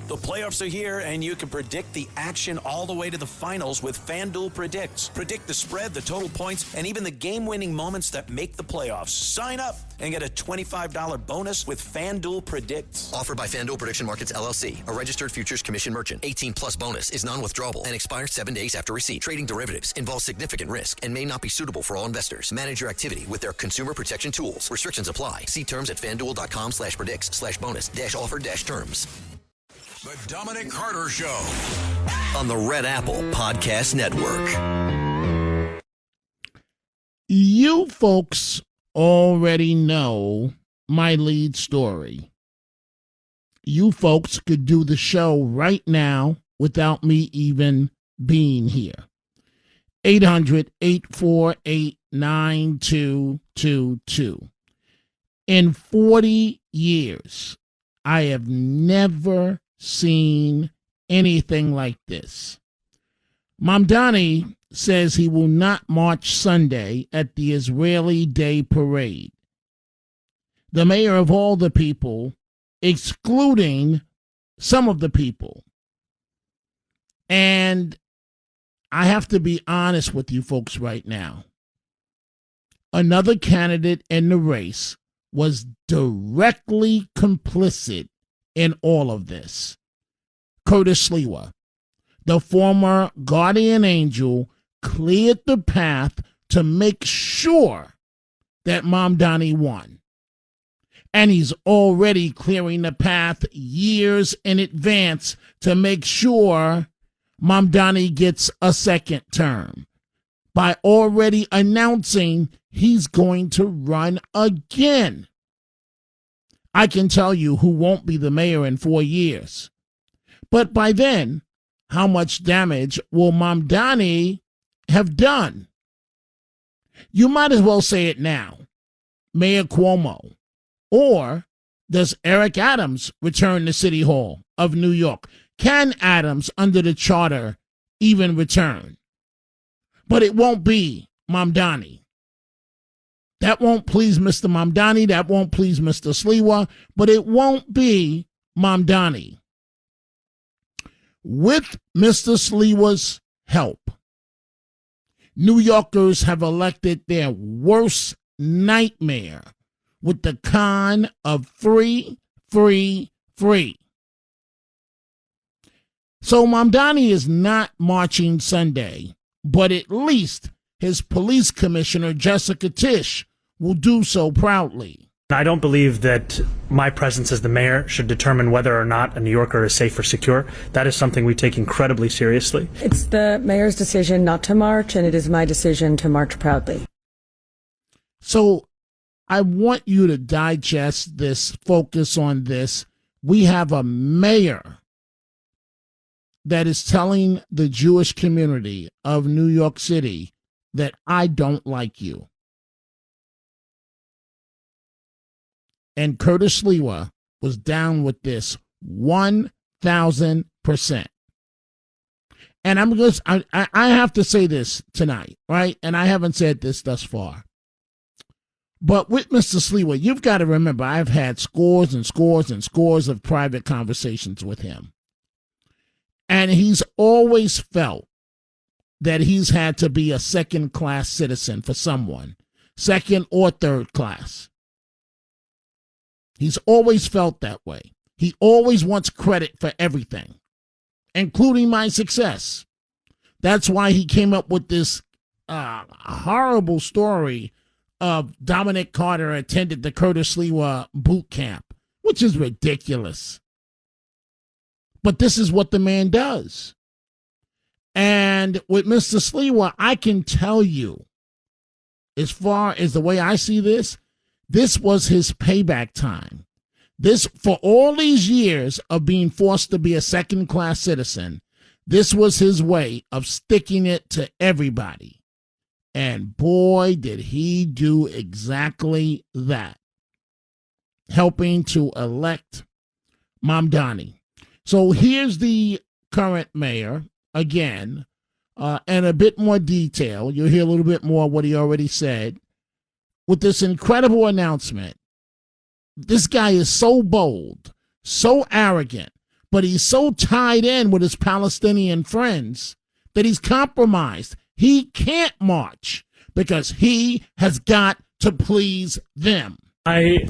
The playoffs are here, and you can predict the action all the way to the finals with FanDuel Predicts. Predict the spread, the total points, and even the game-winning moments that make the playoffs. Sign up and get a $25 bonus with FanDuel Predicts. Offered by FanDuel Prediction Markets, LLC, a registered futures commission merchant. 18-plus bonus is non-withdrawable and expires 7 days after receipt. Trading derivatives involves significant risk and may not be suitable for all investors. Manage your activity with their consumer protection tools. Restrictions apply. See terms at FanDuel.com/predicts/bonus-offer-terms. The Dominic Carter Show On the Red Apple Podcast Network. You folks already know my lead story. You folks could do the show right now without me even being here. 800-848-9222. In 40 years, I have never seen anything like this. Mamdani says he will not march Sunday at the Israeli Day Parade. The mayor of all the people, excluding some of the people. And I have to be honest with you folks right now. Another candidate in the race was directly complicit in all of this. Curtis Sliwa, the former guardian angel, cleared the path to make sure that Mamdani won. And he's already clearing the path years in advance to make sure Mamdani gets a second term by already announcing he's going to run again. I can tell you who won't be the mayor in 4 years. But by then, how much damage will Mamdani have done? You might as well say it now. Mayor Cuomo. Or does Eric Adams return to City Hall of New York? Can Adams, under the charter, even return? But it won't be Mamdani. That won't please Mr. Mamdani. That won't please Mr. Sliwa. But it won't be Mamdani. With Mr. Sliwa's help, New Yorkers have elected their worst nightmare with the con of free, free, free. So Mamdani is not marching Sunday, but at least his police commissioner, Jessica Tisch, will do so proudly. I don't believe that my presence as the mayor should determine whether or not a New Yorker is safe or secure. That is something we take incredibly seriously. It's the mayor's decision not to march, and it is my decision to march proudly. So I want you to digest this, focus on this. We have a mayor that is telling the Jewish community of New York City that I don't like you. And Curtis Sliwa was down with this 1,000%. And I have to say this tonight, right? And I haven't said this thus far. But with Mr. Sliwa, you've got to remember, I've had scores and scores and scores of private conversations with him. And he's always felt that he's had to be a second-class citizen for someone, second or third class. He's always felt that way. He always wants credit for everything, including my success. That's why he came up with this horrible story of Dominic Carter attended the Curtis Sliwa boot camp, which is ridiculous. But this is what the man does. And with Mr. Sliwa, I can tell you, as far as the way I see this, this was his payback time. This, for all these years of being forced to be a second-class citizen, this was his way of sticking it to everybody. And boy, did he do exactly that, helping to elect Mamdani. So here's the current mayor, again, and a bit more detail. You'll hear a little bit more of what he already said. With this incredible announcement, this guy is so bold, so arrogant, but he's so tied in with his Palestinian friends that he's compromised. He can't march because he has got to please them. I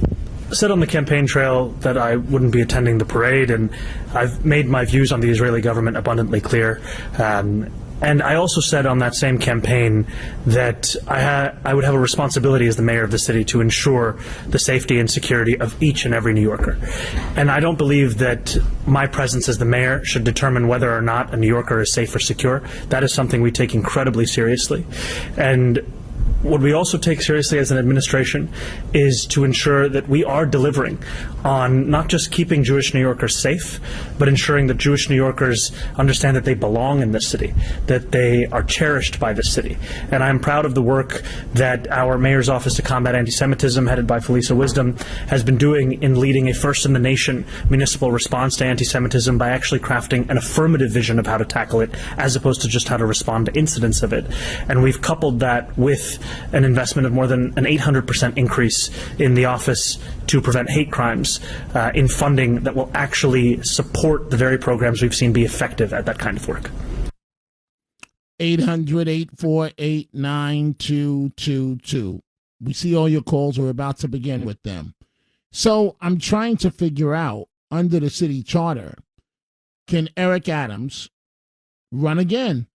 said on the campaign trail that I wouldn't be attending the parade, and I've made my views on the Israeli government abundantly clear. And I also said on that same campaign that I would have a responsibility as the mayor of the city to ensure the safety and security of each and every New Yorker. And I don't believe that my presence as the mayor should determine whether or not a New Yorker is safe or secure. That is something we take incredibly seriously. And what we also take seriously as an administration is to ensure that we are delivering on not just keeping Jewish New Yorkers safe, but ensuring that Jewish New Yorkers understand that they belong in this city, that they are cherished by this city. And I'm proud of the work that our Mayor's Office to Combat Anti-Semitism, headed by Felisa Wisdom, has been doing in leading a first-in-the-nation municipal response to anti-Semitism by actually crafting an affirmative vision of how to tackle it, as opposed to just how to respond to incidents of it. And we've coupled that with an investment of more than an 800% increase in the Office to Prevent Hate Crimes in funding that will actually support the very programs we've seen be effective at that kind of work. 800-848-9222. We see all your calls. We're about to begin with them. So I'm trying to figure out, under the city charter, can Eric Adams run again?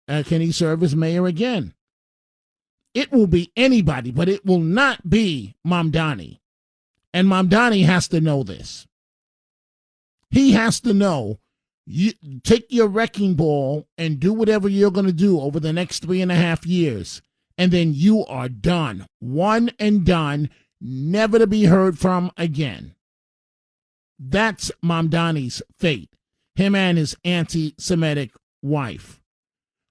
Can he serve as mayor again? It will be anybody, but it will not be Mamdani. And Mamdani has to know this. He has to know, you take your wrecking ball and do whatever you're going to do over the next 3.5 years. And then you are done. One and done, never to be heard from again. That's Mamdani's fate. Him and his anti-Semitic wife.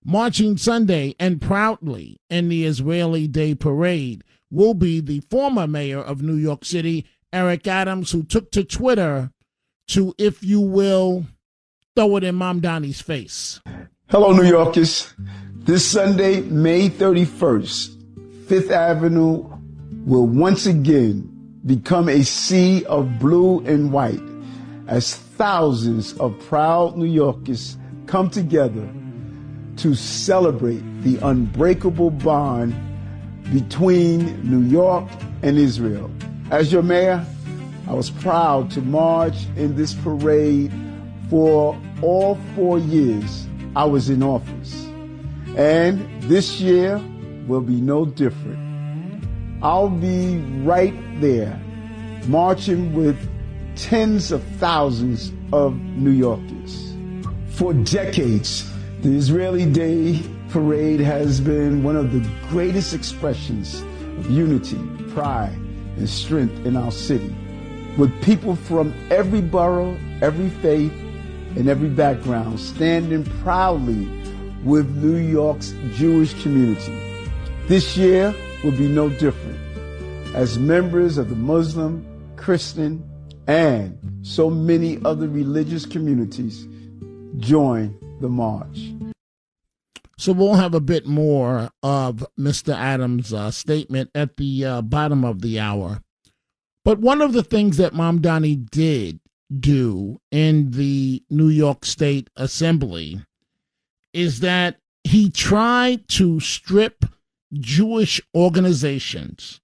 Marching Sunday and proudly in the Israeli Day Parade will be the former mayor of New York City, Eric Adams, who took to Twitter to, if you will, throw it in Mamdani's face. Hello, New Yorkers. This Sunday, May 31st, Fifth Avenue will once again become a sea of blue and white as thousands of proud New Yorkers come together to celebrate the unbreakable bond between New York and Israel. As your mayor, I was proud to march in this parade for all 4 years I was in office. And this year will be no different. I'll be right there marching with tens of thousands of New Yorkers. For decades, the Israeli Day Parade has been one of the greatest expressions of unity, pride, and strength in our city, with people from every borough, every faith, and every background standing proudly with New York's Jewish community. This year will be no different, as members of the Muslim, Christian, and so many other religious communities join the march. So we'll have a bit more of Mr. Adams' statement at the bottom of the hour. But one of the things that Mamdani did do in the New York State Assembly is that he tried to strip Jewish organizations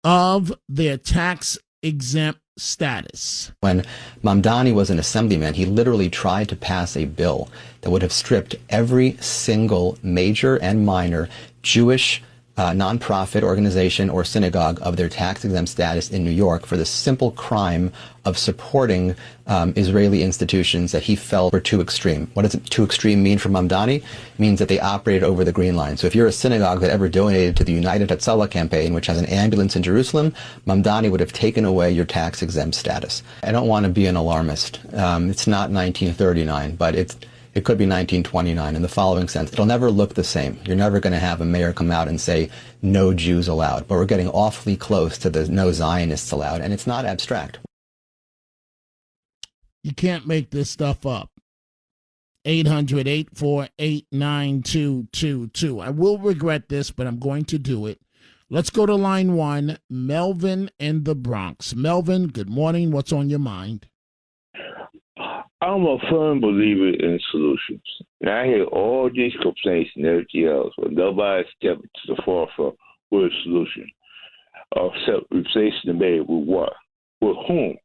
of their tax-exempt status. When Mamdani was an assemblyman, he literally tried to pass a bill that would have stripped every single major and minor Jewish nonprofit organization or synagogue of their tax-exempt status in New York for the simple crime of supporting Israeli institutions that he felt were too extreme. What does too extreme mean for Mamdani? It means that they operated over the green line. So if you're a synagogue that ever donated to the United Hatzalah campaign, which has an ambulance in Jerusalem, Mamdani would have taken away your tax-exempt status. I don't want to be an alarmist. It's not 1939, but it could be 1929 in the following sense. It'll never look the same. You're never going to have a mayor come out and say, no Jews allowed. But we're getting awfully close to the no Zionists allowed, and it's not abstract. You can't make this stuff up. 800-848-9222. I will regret this, but I'm going to do it. Let's go to line one, Melvin in the Bronx. Melvin, good morning. What's on your mind? I'm a firm believer in solutions. And I hear all these complaints and everything else, but nobody stepped to the forefront with a solution. Except replacing the mayor with what? With whom?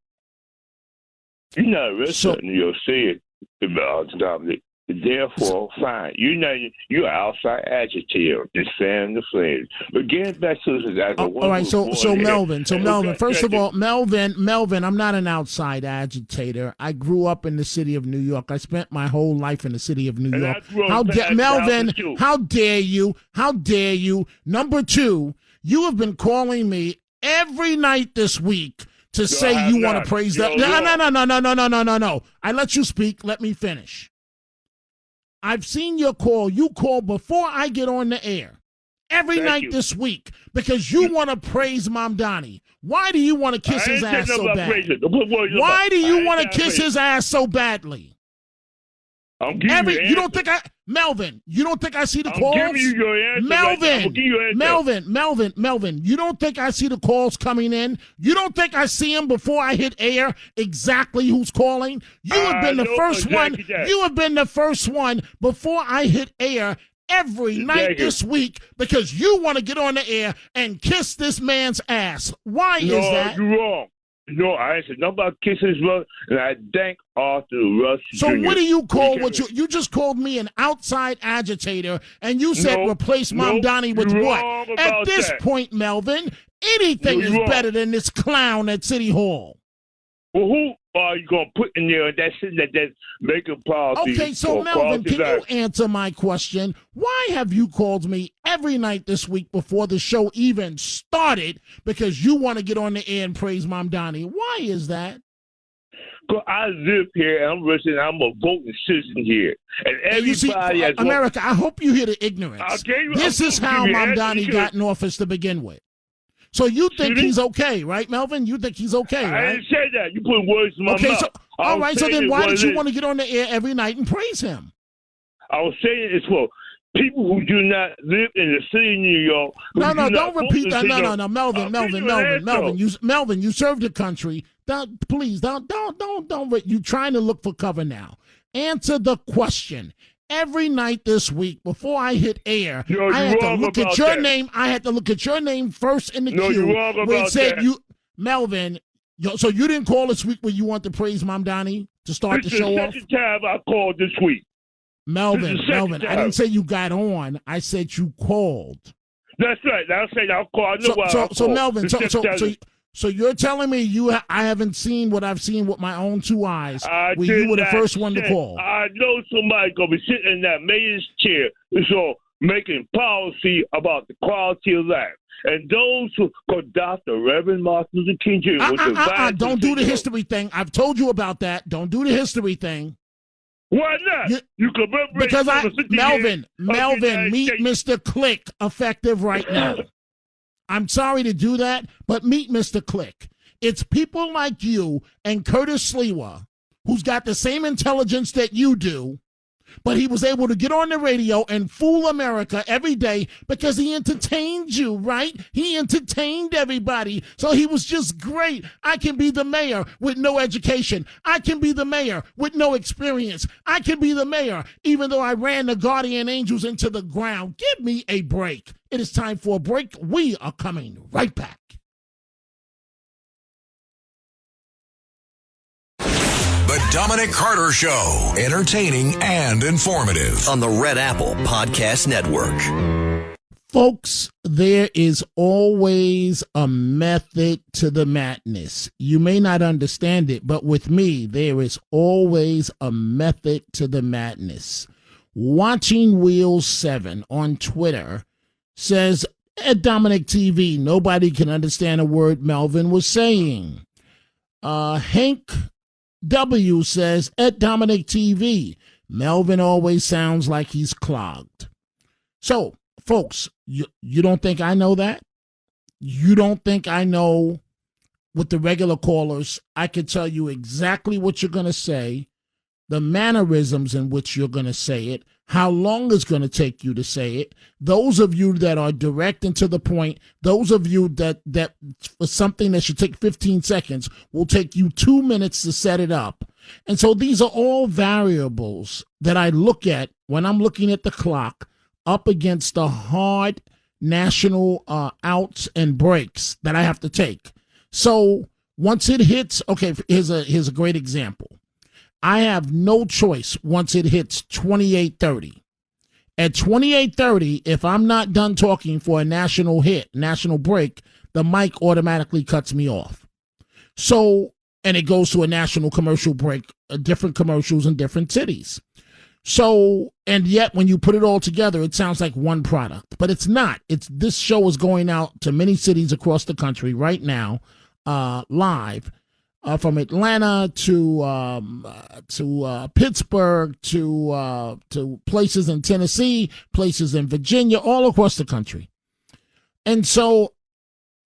You're not a resident in New York City, Dominic. Therefore, fine. You're an outside agitator, just fan the flames. But getting back to this, all right. So Melvin. First of all, Melvin. I'm not an outside agitator. I grew up in the city of New York. I spent my whole life in the city of New York. Melvin? How dare you? How dare you? Number two, you have been calling me every night this week to say you want to praise that. No. I let you speak. Let me finish. I've seen your call. You call before I get on the air every night this week because you want to praise Mamdani. Why do you want to kiss his ass so bad? Why do you want to kiss his ass so badly? You don't think Melvin, you don't think I see the calls? I'm giving you your answer. Melvin, you don't think I see the calls coming in? You don't think I see them before I hit air exactly who's calling? You have been the first one. You have been the first one before I hit air every night this week because you want to get on the air and kiss this man's ass. Why is that? You're wrong. No, I ain't said nothing about kissing his brother, and I thank Arthur Rush So Jr. what do you call what you just called me an outside agitator, and you said replace Mamdani with what? At this point, Melvin, anything is better than this clown at City Hall. Well, who are you going to put in there that's making policy? Okay, so Melvin, can you answer my question? Why have you called me every night this week before the show even started because you want to get on the air and praise Mamdani? Why is that? Because I live here, and I'm a voting citizen here. And everybody America, I hope you hear the ignorance. This is how Mamdani got in office to begin with. So you think he's okay, right, Melvin? You think he's okay, right? I didn't say that. You put words in my mouth. So, all right, so then why did you want to get on the air every night and praise him? I was saying it's for people who do not live in the city of New York. Don't repeat that. No, Melvin, you served the country. Please, don't. You're trying to look for cover now. Answer the question. Every night this week, before I hit air, I had to look at your name. I had to look at your name first in the queue. Where it said Melvin. So you didn't call this week when you want to praise Mamdani to start the show off? This is the second time I called this week. Melvin, I didn't say you got on. I said you called. That's right. I said I'll call. So Melvin, so you're telling me I haven't seen what I've seen with my own two eyes where you were the first one to call. I know somebody's going to be sitting in that mayor's chair so making policy about the quality of life. And those who adopt the Reverend Martin Luther King Jr. Don't do the history thing. I've told you about that. Don't do the history thing. Why not? You commemorate because Melvin, meet Mr. Click effective right now. I'm sorry to do that, but meet Mr. Click. It's people like you and Curtis Sliwa, who's got the same intelligence that you do, but he was able to get on the radio and fool America every day because he entertained you, right? He entertained everybody, so he was just great. I can be the mayor with no education. I can be the mayor with no experience. I can be the mayor even though I ran the guardian angels into the ground. Give me a break. It is time for a break. We are coming right back. The Dominic Carter Show, entertaining and informative. On the Red Apple Podcast Network. Folks, there is always a method to the madness. You may not understand it, but with me, there is always a method to the madness. Watching Wheel 7 on Twitter says, at Dominic TV, nobody can understand a word Melvin was saying. Hank W says, at Dominic TV, Melvin always sounds like he's clogged. So, folks, you don't think I know that? You don't think I know with the regular callers? I can tell you exactly what you're going to say, the mannerisms in which you're going to say it, how long it's going to take you to say it. Those of you that are direct and to the point, those of you that for something that should take 15 seconds will take you 2 minutes to set it up. And so these are all variables that I look at when I'm looking at the clock up against the hard national outs and breaks that I have to take. So once it hits, okay, here's a great example. I have no choice once it hits 28:30. At 28:30, if I'm not done talking for a national break, the mic automatically cuts me off. So, and it goes to a national commercial break, different commercials in different cities. So, and yet when you put it all together, it sounds like one product, but it's not. This show is going out to many cities across the country right now, live, from Atlanta to Pittsburgh to places in Tennessee, places in Virginia, all across the country. And so,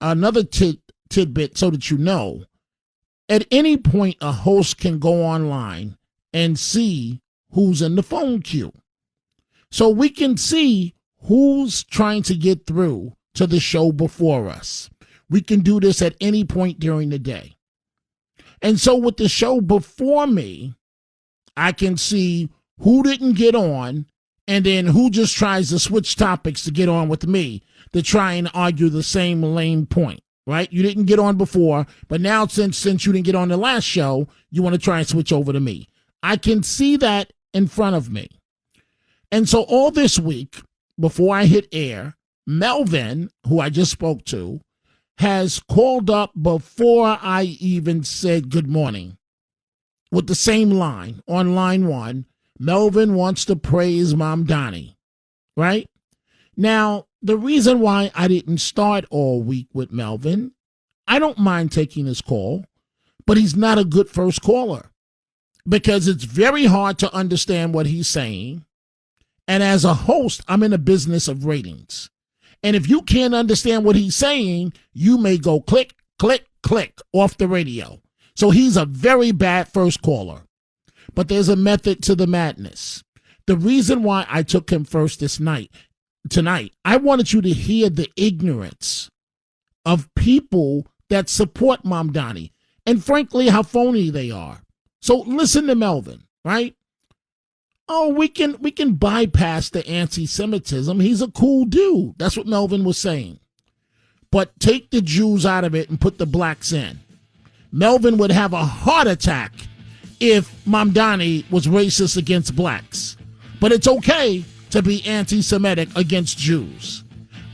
another tidbit so that you know, at any point a host can go online and see who's in the phone queue. So we can see who's trying to get through to the show before us. We can do this at any point during the day. And so with the show before me, I can see who didn't get on and then who just tries to switch topics to get on with me to try and argue the same lame point, right? You didn't get on before, but now since you didn't get on the last show, you want to try and switch over to me. I can see that in front of me. And so all this week, before I hit air, Melvin, who I just spoke to, has called up before I even said good morning with the same line on line one. Melvin wants to praise Mamdani, right? Now, the reason why I didn't start all week with Melvin, I don't mind taking his call, but he's not a good first caller because it's very hard to understand what he's saying. And as a host, I'm in a business of ratings. And if you can't understand what he's saying, you may go click, click, click off the radio. So he's a very bad first caller. But there's a method to the madness. The reason why I took him first tonight, I wanted you to hear the ignorance of people that support Mamdani and frankly how phony they are. So listen to Melvin, right? Oh, we can bypass the anti-Semitism. He's a cool dude. That's what Melvin was saying. But take the Jews out of it and put the blacks in. Melvin would have a heart attack if Mamdani was racist against blacks. But it's okay to be anti-Semitic against Jews.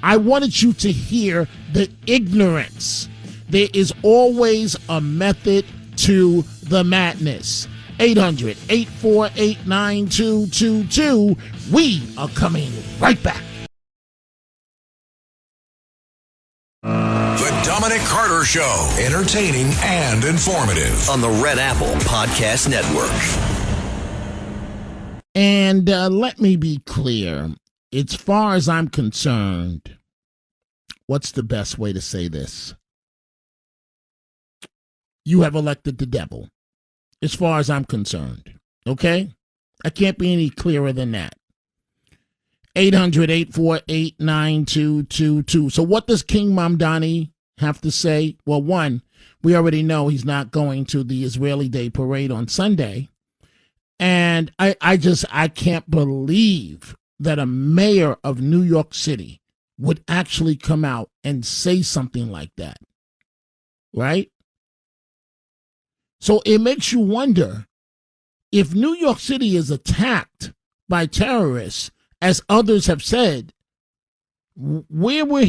I wanted you to hear the ignorance. There is always a method to the madness. 800-848-9222. We are coming right back. The Dominic Carter Show. Entertaining and informative. On the Red Apple Podcast Network. And let me be clear. As far as I'm concerned, what's the best way to say this? You have elected the devil. As far as I'm concerned, okay? I can't be any clearer than that. 800-848-9222. So what does King Mamdani have to say? Well, one, we already know he's not going to the Israeli Day Parade on Sunday. And I can't believe that a mayor of New York City would actually come out and say something like that, right? So it makes you wonder if New York City is attacked by terrorists, as others have said, where will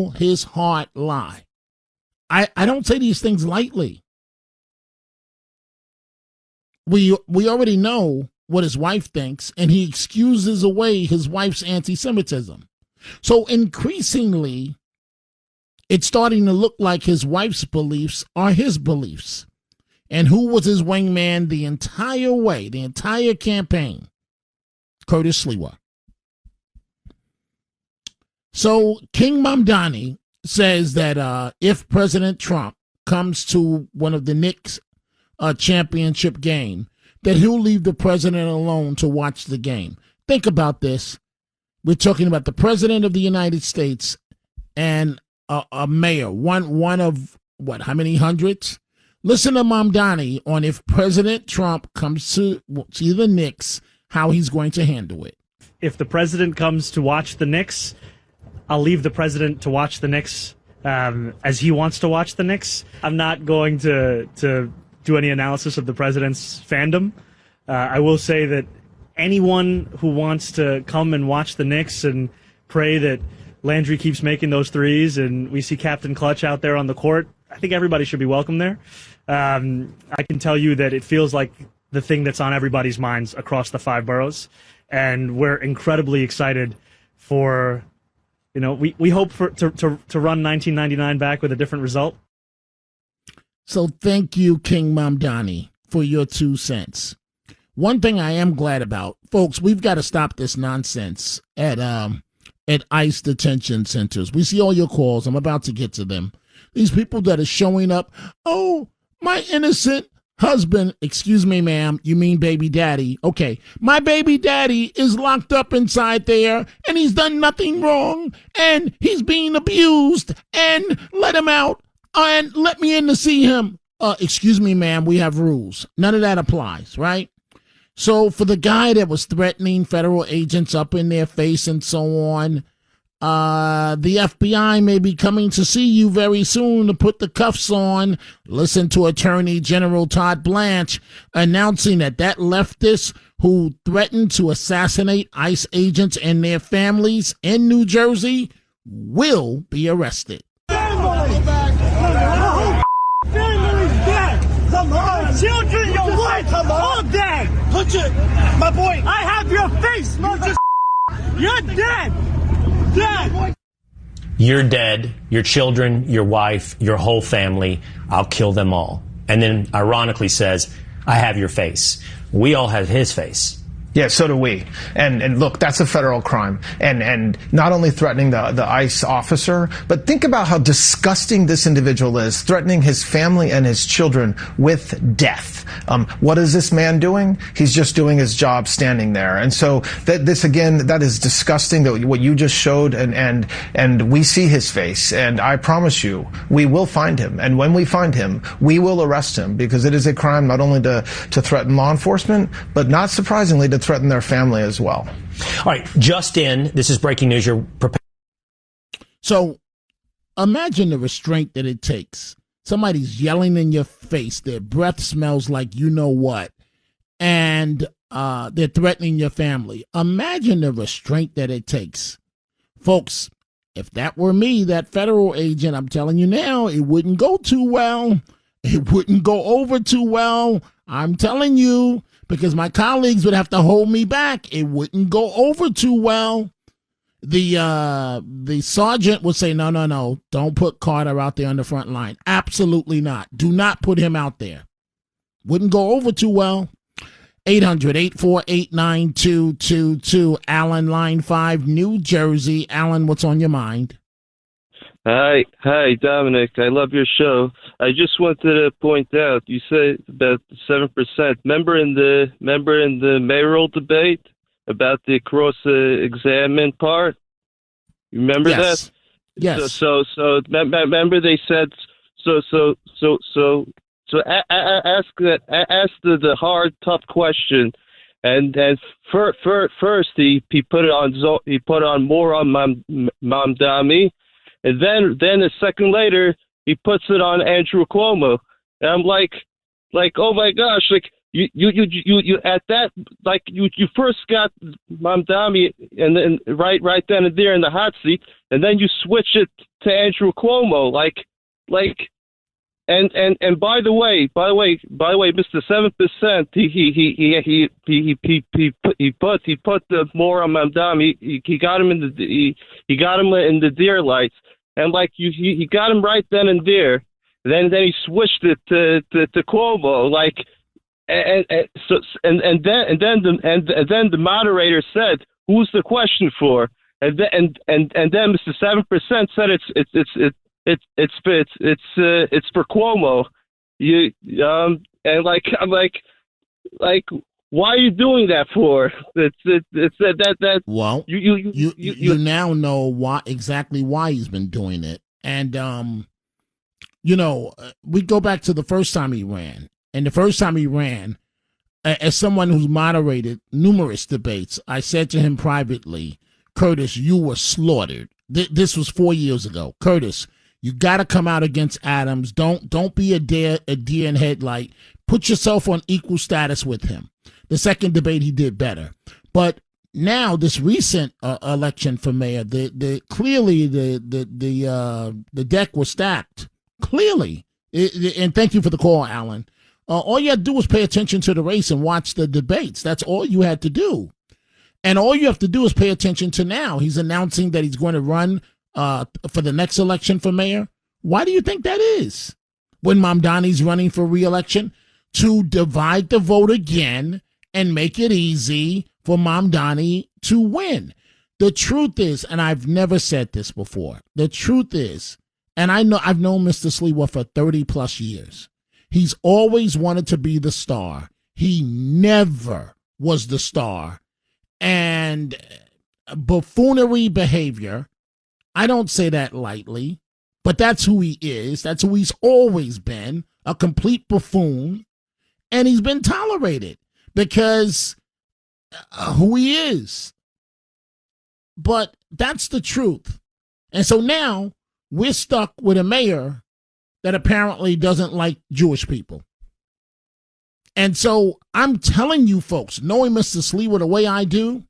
his heart lie? I don't say these things lightly. We already know what his wife thinks, and he excuses away his wife's anti-Semitism. So increasingly, it's starting to look like his wife's beliefs are his beliefs. And who was his wingman the entire way, the entire campaign? Curtis Sliwa. So King Mamdani says that if President Trump comes to one of the Knicks championship game, that he'll leave the president alone to watch the game. Think about this. We're talking about the president of the United States and a mayor, one of what? How many hundreds Listen to Mamdani on if President Trump comes to see the Knicks, how he's going to handle it. If the president comes to watch the Knicks, I'll leave the president to watch the Knicks as he wants to watch the Knicks. I'm not going to do any analysis of the president's fandom. I will say that anyone who wants to come and watch the Knicks and pray that Landry keeps making those threes and we see Captain Clutch out there on the court, I think everybody should be welcome there. I can tell you that it feels like the thing that's on everybody's minds across the 5 boroughs. And we're incredibly excited for, we hope to run 1999 back with a different result. So thank you, King Mamdani, for your 2 cents. One thing I am glad about, folks, we've got to stop this nonsense at ICE detention centers. We see all your calls. I'm about to get to them. These people that are showing up, oh, my innocent husband, excuse me, ma'am, you mean baby daddy. Okay, my baby daddy is locked up inside there, and he's done nothing wrong, and he's being abused, and let him out, and let me in to see him. Excuse me, ma'am, we have rules. None of that applies, right? So for the guy that was threatening federal agents up in their face and so on, the FBI may be coming to see you very soon to put the cuffs on. Listen to Attorney General Todd Blanche announcing that leftist who threatened to assassinate ICE agents and their families in New Jersey will be arrested. Family's dead. Your children, your wife, all dead. Touch it, my boy. I have your face, mother. You're dead. Dead. You're dead. Your children, your wife, your whole family. I'll kill them all. And then ironically says, I have your face. We all have his face. Yeah, so do we. And look, that's a federal crime. And not only threatening the ICE officer, but think about how disgusting this individual is, threatening his family and his children with death. What is this man doing? He's just doing his job standing there. And so that is disgusting, that what you just showed, and we see his face. And I promise you, we will find him. And when we find him, we will arrest him, because it is a crime not only to threaten law enforcement, but not surprisingly to threaten their family as well. All right, just in, this is breaking news. You're prepared. So imagine the restraint that it takes. Somebody's yelling in your face. Their breath smells like you know what. And they're threatening your family. Imagine the restraint that it takes. Folks, if that were me, that federal agent, I'm telling you now, it wouldn't go too well. It wouldn't go over too well. I'm telling you, because my colleagues would have to hold me back. It wouldn't go over too well. The sergeant would say, no, don't put Carter out there on the front line. Absolutely not. Do not put him out there. Wouldn't go over too well. 800-848-9222. Alan, line 5, New Jersey. Alan, what's on your mind? Hi, Dominic. I love your show. I just wanted to point out, you said about 7%. Remember in the mayoral debate about the cross-examine part? You remember that? Yes. So remember they said ask the hard, tough question, and first he put on more on Mamdani. And then a second later, he puts it on Andrew Cuomo, and I'm like, oh my gosh, like you at that, like you first got Mamdani, and then right then and there in the hot seat, and then you switch it to Andrew Cuomo, and by the way, Mr. 7%, he put the more on Mamdani. He got him in the deer lights, and he got him right then and there. Then he switched it to Cuomo, and then the moderator said, "Who's the question for?" And then Mr. 7% said it's for Cuomo. I'm like, why are you doing that for? Well, you now know exactly why he's been doing it, and we go back to the first time he ran. And the first time he ran, as someone who's moderated numerous debates, I said to him privately, Curtis, you were slaughtered. This was 4 years ago. Curtis, you got to come out against Adams. Don't be a deer in headlight. Put yourself on equal status with him. The second debate he did better. But now this recent election for mayor, clearly the deck was stacked. Clearly. And thank you for the call, Alan. All you had to do was pay attention to the race and watch the debates. That's all you had to do. And all you have to do is pay attention to now. He's announcing that he's going to run for the next election for mayor. Why do you think that is? When Mamdani's running for re-election? To divide the vote again and make it easy for Mamdani to win. The truth is, and I've never said this before, the truth is, and I've known Mr. Sliwa for 30 plus years. He's always wanted to be the star. He never was the star. And buffoonery behavior, I don't say that lightly, but that's who he is. That's who he's always been, a complete buffoon. And he's been tolerated because who he is. But that's the truth. And so now we're stuck with a mayor that apparently doesn't like Jewish people. And so I'm telling you folks, knowing Mr. Sliwa the way I do,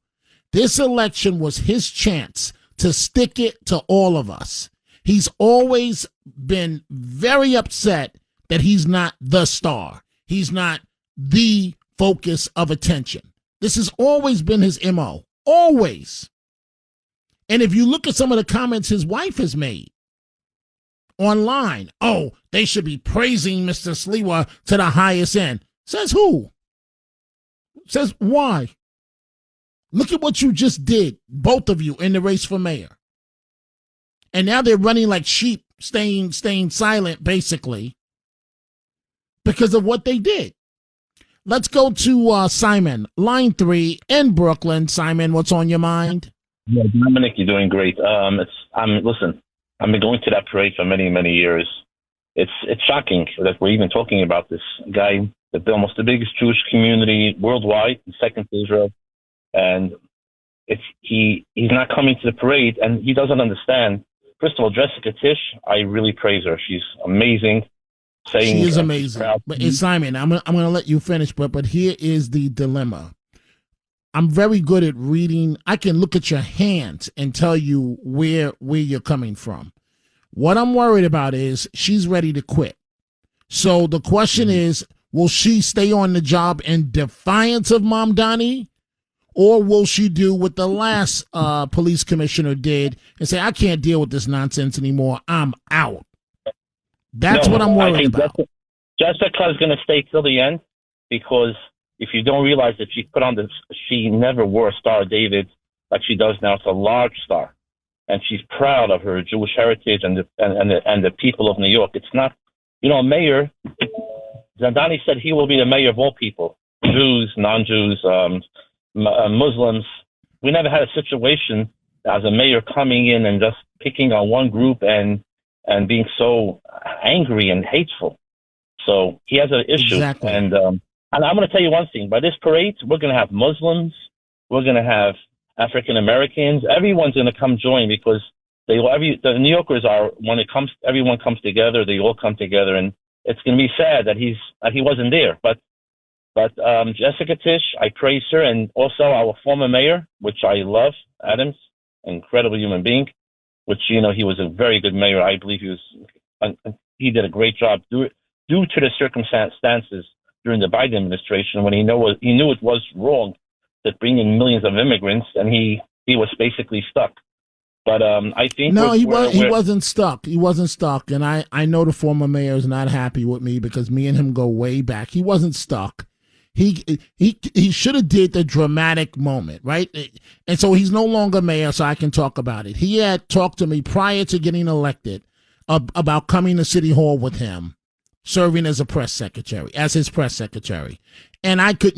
this election was his chance to stick it to all of us. He's always been very upset that he's not the star. He's not the focus of attention. This has always been his MO. Always. And if you look at some of the comments his wife has made online, oh, they should be praising Mr. Sliwa to the highest end. Says who? Says why? Look at what you just did, both of you, in the race for mayor. And now they're running like sheep, staying silent, basically, because of what they did. Let's go to Simon, line 3 in Brooklyn. Simon, what's on your mind? Yeah, Dominic, you're doing great. Listen, I've been going to that parade for many, many years. It's shocking that we're even talking about this guy, almost the biggest Jewish community worldwide, second to Israel, and he's not coming to the parade, and he doesn't understand. First of all, Jessica Tisch, I really praise her. She's amazing. She is amazing. But Simon, I'm gonna let you finish, but here is the dilemma. I'm very good at reading. I can look at your hands and tell you where you're coming from. What I'm worried about is she's ready to quit. So the question is, will she stay on the job in defiance of Mamdani? Or will she do what the last police commissioner did and say, I can't deal with this nonsense anymore. I'm out. That's what I'm worried about. Jessica is going to stay till the end, because if you don't realize that she never wore a Star of David like she does now. It's a large star. And she's proud of her Jewish heritage and the people of New York. It's not, mayor, Mamdani said he will be the mayor of all people, Jews, non-Jews, Muslims. We never had a situation as a mayor coming in and just picking on one group and being so angry and hateful. So he has an issue. Exactly. And I'm going to tell you one thing. By this parade, we're going to have Muslims. We're going to have African Americans. Everyone's going to come join, because the New Yorkers are, everyone comes together. They all come together, and it's going to be sad that he wasn't there. But Jessica Tisch, I praise her, and also our former mayor, which I love, Adams, incredible human being. Which he was a very good mayor. I believe he did a great job due to the circumstances during the Biden administration, when he knew it was wrong to bring in millions of immigrants, and he was basically stuck. But I think he wasn't stuck. He wasn't stuck, and I know the former mayor is not happy with me because me and him go way back. He wasn't stuck. He should have did the dramatic moment, right? And so he's no longer mayor, so I can talk about it. He had talked to me prior to getting elected about coming to City Hall with him, serving as his press secretary. And I could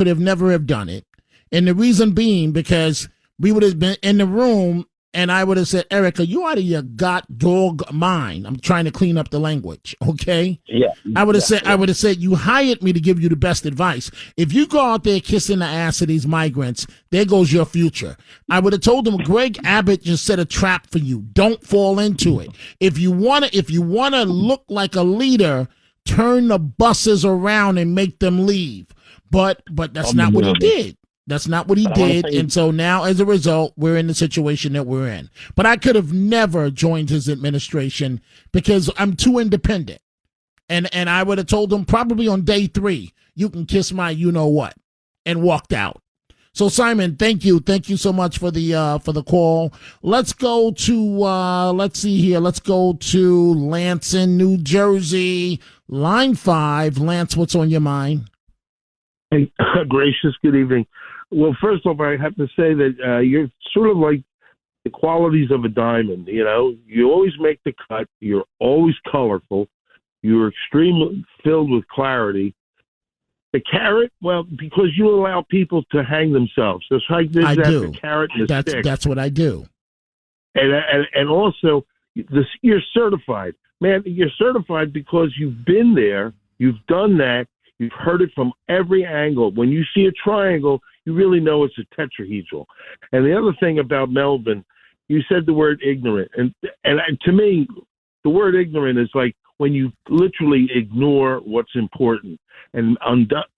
have never have done it. And the reason being, because we would have been in the room And I would have said, Erica, you out of your dog mind. I'm trying to clean up the language, okay? Yeah. I would have said, you hired me to give you the best advice. If you go out there kissing the ass of these migrants, there goes your future. I would have told them, Greg Abbott just set a trap for you. Don't fall into it. If you wanna look like a leader, turn the buses around and make them leave. But that's not what he did. That's not what he did, and so now, as a result, we're in the situation that we're in. But I could have never joined his administration because I'm too independent. And I would have told him probably on day 3, you can kiss my you-know-what, and walked out. So, Simon, thank you. Thank you so much for the call. Let's go to, let's see here. Let's go to Lansing, New Jersey, line 5. Lance, what's on your mind? Hey, gracious, good evening. Well, first off, I have to say that you're sort of like the qualities of a diamond. You know, you always make the cut. You're always colorful. You're extremely filled with clarity. The carrot, well, because you allow people to hang themselves. It's like this. I do. The carrot and the stick. That's what I do. And also, you're certified, man. You're certified because you've been there. You've done that. You've heard it from every angle. When you see a triangle, you really know it's a tetrahedral. And the other thing about Melvin, you said the word ignorant. And to me, the word ignorant is like when you literally ignore what's important. And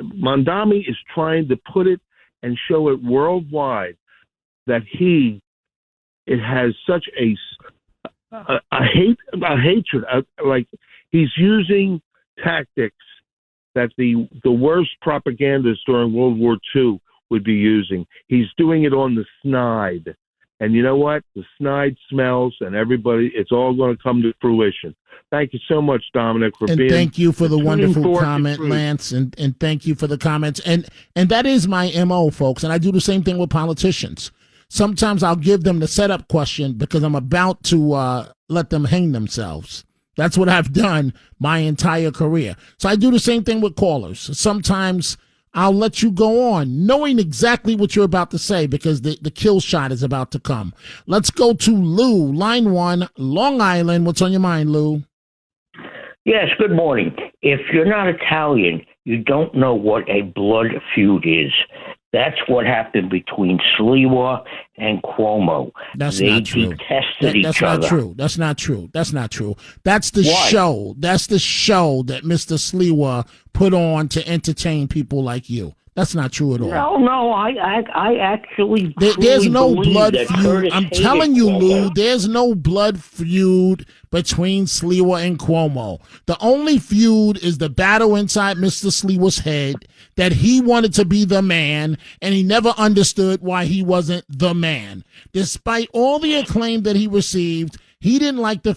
Mamdani is trying to put it and show it worldwide that it has such a hatred. Like he's using tactics that the worst propagandists during World War II would be using. He's doing it on the snide. And you know what? The snide smells, and everybody, it's all going to come to fruition. Thank you so much, Dominic, for being. And thank you for the wonderful comment, Lance, and thank you for the comments. And that is my MO, folks, and I do the same thing with politicians. Sometimes I'll give them the setup question because I'm about to let them hang themselves. That's what I've done my entire career. So I do the same thing with callers. Sometimes I'll let you go on, knowing exactly what you're about to say because the kill shot is about to come. Let's go to Lou, line 1, Long Island. What's on your mind, Lou? Yes, good morning. If you're not Italian, you don't know what a blood feud is. That's what happened between Sliwa and Cuomo. That's not true. Detested each that's other. not true. That's not true. That's not true. That's the Why? show. That's the show that Mr. Sliwa put on to entertain people like you. That's not true at all. No, I actually there's no believe blood that feud. Curtis I'm hated telling you, Cuomo. Lou, there's no blood feud between Sliwa and Cuomo. The only feud is the battle inside Mr. Sliwa's head that he wanted to be the man, and he never understood why he wasn't the man. Despite all the acclaim that he received, he didn't like the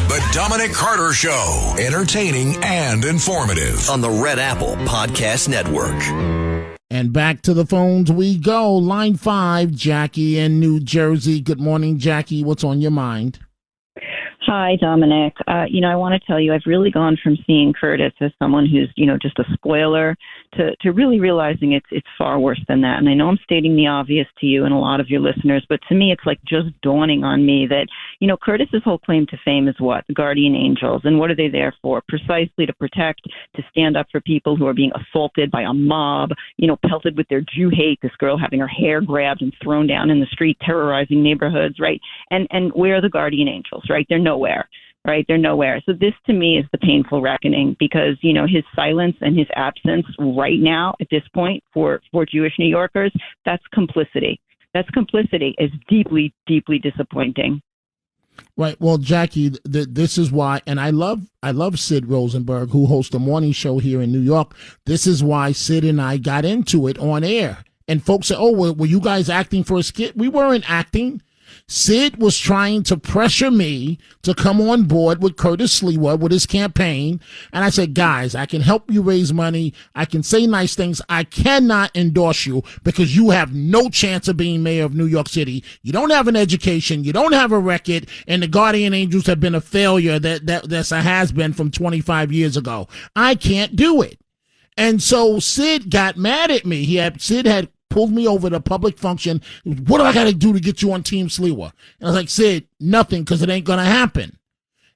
The Dominic Carter Show. Entertaining and informative. On the Red Apple Podcast Network. And back to the phones we go. Line 5, Jackie in New Jersey. Good morning, Jackie. What's on your mind? Hi, Dominic. I want to tell you, I've really gone from seeing Curtis as someone who's, just a spoiler to really realizing it's far worse than that. And I know I'm stating the obvious to you and a lot of your listeners, but to me, it's like just dawning on me that, Curtis's whole claim to fame is what? The guardian angels. And what are they there for? Precisely to protect, to stand up for people who are being assaulted by a mob, pelted with their Jew hate, this girl having her hair grabbed and thrown down in the street, terrorizing neighborhoods, right? And where are the guardian angels, right? They're nowhere. Right? They're nowhere. So this to me is the painful reckoning because, his silence and his absence right now at this point for Jewish New Yorkers, that's complicity. That's complicity is deeply, deeply disappointing. Right. Well, Jackie, this is why, and I love Sid Rosenberg, who hosts a morning show here in New York. This is why Sid and I got into it on air. And folks say, oh, were you guys acting for a skit? We weren't acting. Sid was trying to pressure me to come on board with Curtis Sliwa with his campaign. And I said, guys, I can help you raise money. I can say nice things. I cannot endorse you because you have no chance of being mayor of New York City. You don't have an education. You don't have a record. And the Guardian Angels have been a failure that's a has-been from 25 years ago. I can't do it. And so Sid got mad at me. Sid had pulled me over at a public function. What do I got to do to get you on Team Sliwa? And I was like, Sid, nothing, because it ain't going to happen.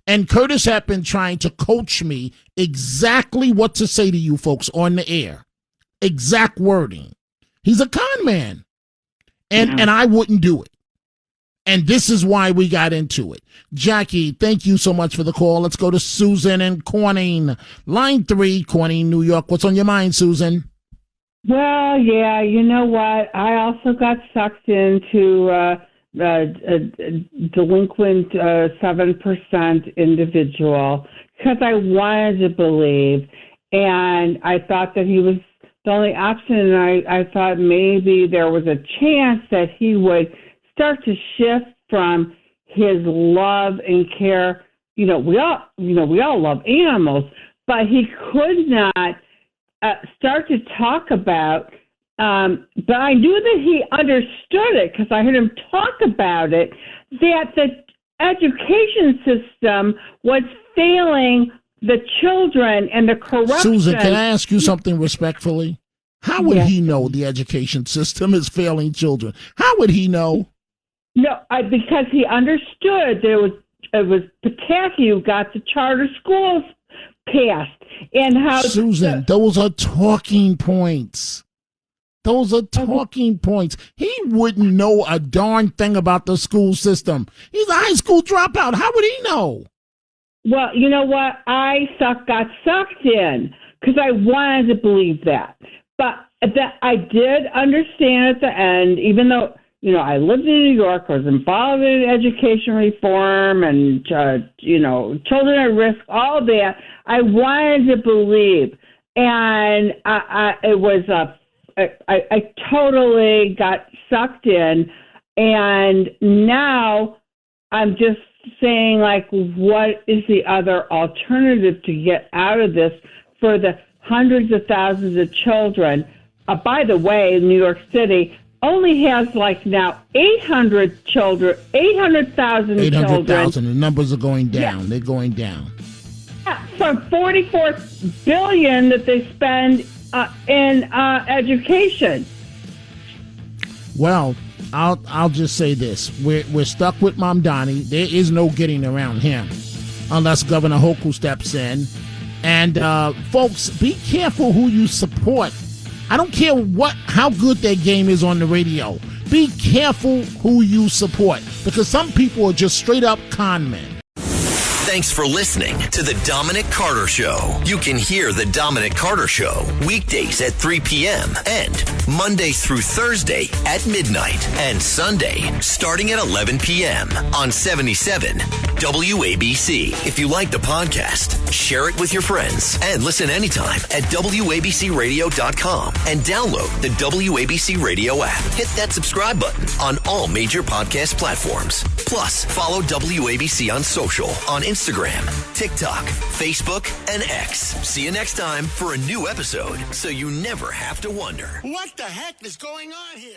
And Curtis had been trying to coach me exactly what to say to you folks on the air. Exact wording. He's a con man. And I wouldn't do it. And this is why we got into it. Jackie, thank you so much for the call. Let's go to Susan in Corning. Line 3, Corning, New York. What's on your mind, Susan? Well, yeah, you know what? I also got sucked into a delinquent 7% individual because I wanted to believe. And I thought that he was the only option. And I thought maybe there was a chance that he would start to shift from his love and care. We all love animals, but he could not start to talk about. But I knew that he understood it because I heard him talk about it. That the education system was failing the children and the corruption. Susan, can I ask you something respectfully? How would he know the education system is failing children? How would he know? No, because he understood that it was Pataki who got the charter schools passed, and how Susan, those are talking points. Those are talking points. He wouldn't know a darn thing about the school system. He's a high school dropout. How would he know? Well, you know what? I got sucked in because I wanted to believe that, but that I did understand at the end, even though. I lived in New York, I was involved in education reform and, children at risk, all that. I wanted to believe. And I totally got sucked in. And now I'm just saying, what is the other alternative to get out of this for the hundreds of thousands of children? By the way, New York City only has now 800,000 children. 800,000. The numbers are going down. Yeah. They're going down. Yeah, from $44 billion that they spend in education. Well, I'll just say this: we're stuck with Mamdani. There is no getting around him unless Governor Hochul steps in. And folks, be careful who you support. I don't care how good their game is on the radio. Be careful who you support, because some people are just straight up con men. Thanks for listening to The Dominic Carter Show. You can hear The Dominic Carter Show weekdays at 3 p.m. and Monday through Thursday at midnight and Sunday starting at 11 p.m. on 77 WABC. If you like the podcast, share it with your friends and listen anytime at WABCRadio.com and download the WABC Radio app. Hit that subscribe button on all major podcast platforms. Plus, follow WABC on social on Instagram, TikTok, Facebook, and X. See you next time for a new episode so you never have to wonder. What the heck is going on here?